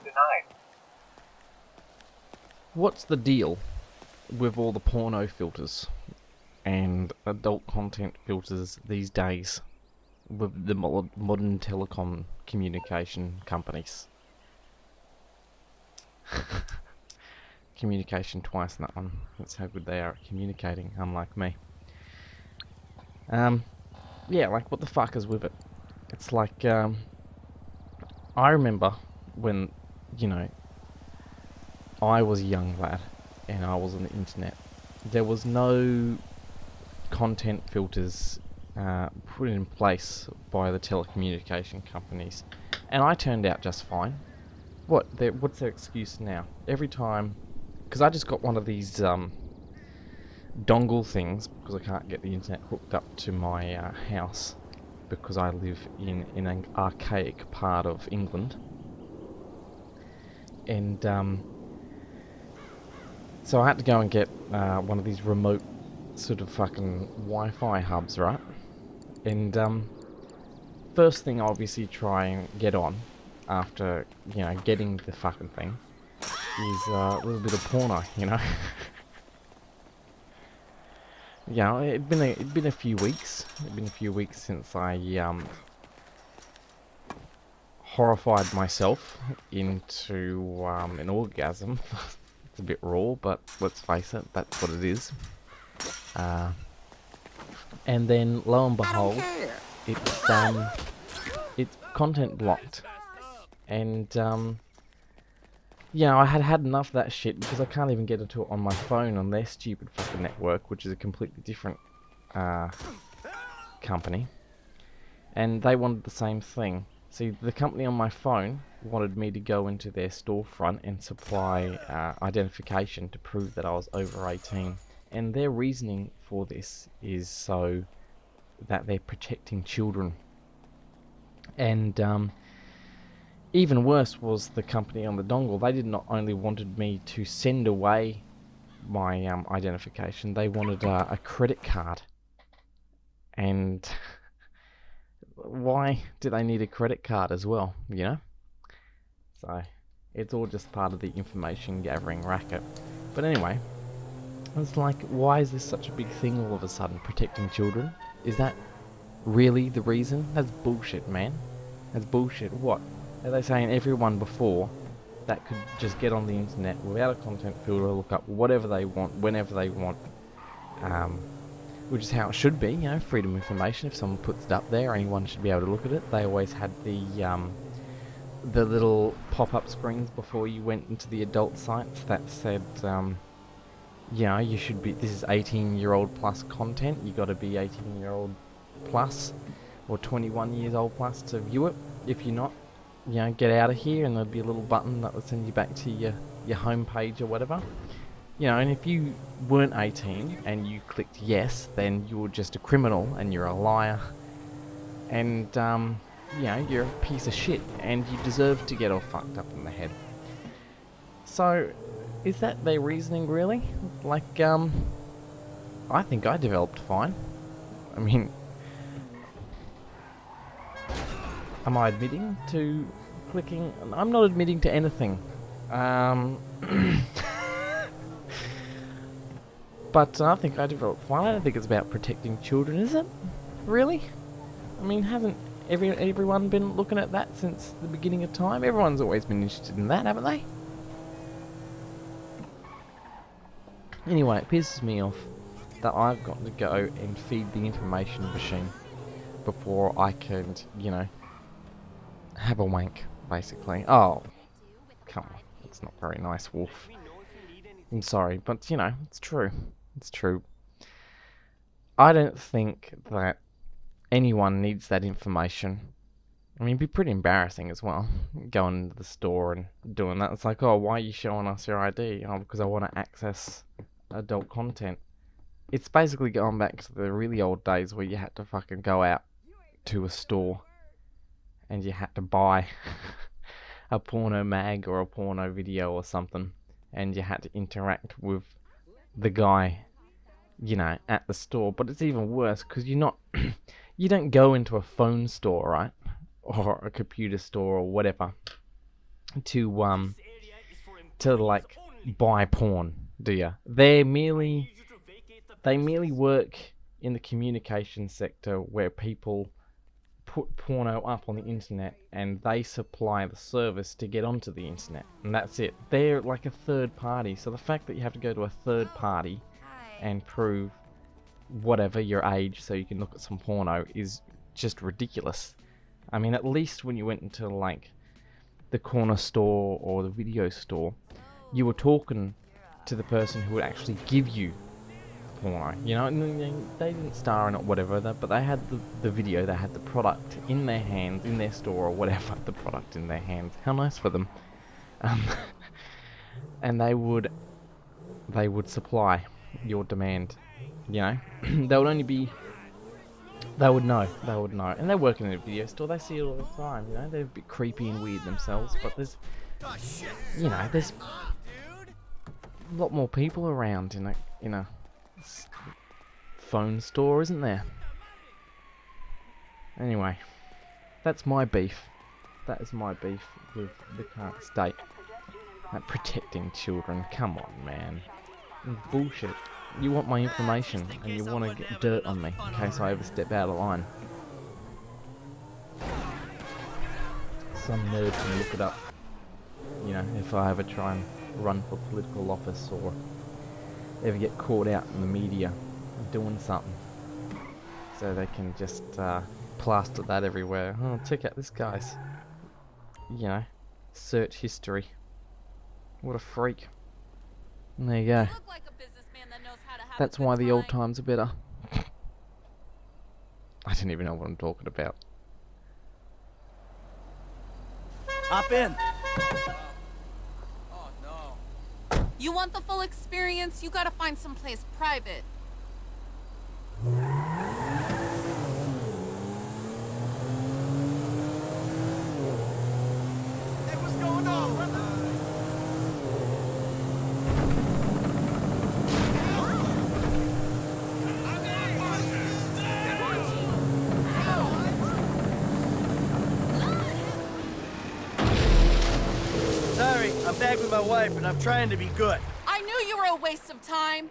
denied. What's the deal with all the porno filters and adult content filters these days with the modern telecom communication companies? Communication twice in that one. That's how good they are at communicating, unlike me. Yeah, like what the fuck is with it? It's like, I remember when, you know, I was a young lad and I was on the internet. There was no content filters put in place by the telecommunication companies, and I turned out just fine. What's their excuse now? Every time, because I just got one of these dongle things because I can't get the internet hooked up to my house because I live in an archaic part of England, and so I had to go and get one of these remote sort of fucking Wi-Fi hubs, right? And first thing I obviously try and get on after, you know, getting the fucking thing is a little bit of porno, you know. Yeah, it'd been a few weeks. It'd been a few weeks since I horrified myself into an orgasm. It's a bit raw, but let's face it, that's what it is. And then lo and behold, it's content blocked, and yeah, I had enough of that shit because I can't even get into it on my phone on their stupid fucking network, which is a completely different company, and they wanted the same thing. See, the company on my phone wanted me to go into their storefront and supply identification to prove that I was over 18, and their reasoning for this is so that they're protecting children. And even worse was the company on the dongle. They did not only wanted me to send away my identification, they wanted a credit card. And why do they need a credit card as well, you know? So it's all just part of the information gathering racket. But anyway, it's like, why is this such a big thing all of a sudden, protecting children? Is that really the reason? That's bullshit, man. That's bullshit. What? Are they saying everyone before that could just get on the internet without a content filter, look up whatever they want, whenever they want, which is how it should be, you know, freedom of information. If someone puts it up there, anyone should be able to look at it. They always had the little pop-up screens before you went into the adult sites that said, yeah, you should be, this is 18-year-old plus content, you gotta be 18-year-old plus, or 21 years old plus to view it. If you're not, you know, get out of here, and there'll be a little button that will send you back to your home page or whatever. You know, and if you weren't 18 and you clicked yes, then you're just a criminal and you're a liar, and you know, you're a piece of shit and you deserve to get all fucked up in the head. So, is that their reasoning really? Like, I think I developed fine. I mean, am I admitting to clicking? I'm not admitting to anything. But I think I developed fine. I don't think it's about protecting children, is it? Really? I mean, hasn't everyone been looking at that since the beginning of time? Everyone's always been interested in that, haven't they? Anyway, it pisses me off that I've got to go and feed the information machine before I can, you know, have a wank, basically. Oh, come on. It's not very nice, Wolf. I'm sorry, but, you know, it's true. It's true. I don't think that anyone needs that information. I mean, it'd be pretty embarrassing as well, going into the store and doing that. It's like, oh, why are you showing us your ID? Oh, because I want to access adult content. It's basically going back to the really old days where you had to fucking go out to a store and you had to buy a porno mag or a porno video or something, and you had to interact with the guy, you know, at the store. But it's even worse because you're not you don't go into a phone store, right, or a computer store or whatever, to like buy porn, do you? They merely work in the communication sector where people put porno up on the internet and they supply the service to get onto the internet, and that's it. They're like a third party, so the fact that you have to go to a third party and prove whatever your age so you can look at some porno is just ridiculous. I mean, at least when you went into like the corner store or the video store, you were talking to the person who would actually give you porno, you know, and they didn't star in it, whatever, but they had the video, they had the product in their hands, in their store or whatever, the product in their hands. How nice for them. And they would supply your demand, you know. They would know, and they're working in a video store, they see it all the time, you know. They're a bit creepy and weird themselves, but there's, you know, there's a lot more people around in a phone store, isn't there? Anyway, that's my beef. That is my beef with the current state. Like, protecting children, come on, man. Bullshit. You want my information, and you want to get dirt on me in case I overstep out of line. Some nerd can look it up. You know, if I ever try and run for political office or ever get caught out in the media doing something, so they can just plaster that everywhere. Oh, check out this guy's, you know, search history. What a freak. And there you go. That's why the old times are better. I don't even know what I'm talking about. Hop in. Oh no. You want the full experience? You gotta find someplace private. Hey, what's going on, brother? Sorry, I'm back with my wife, and I'm trying to be good. I knew you were a waste of time.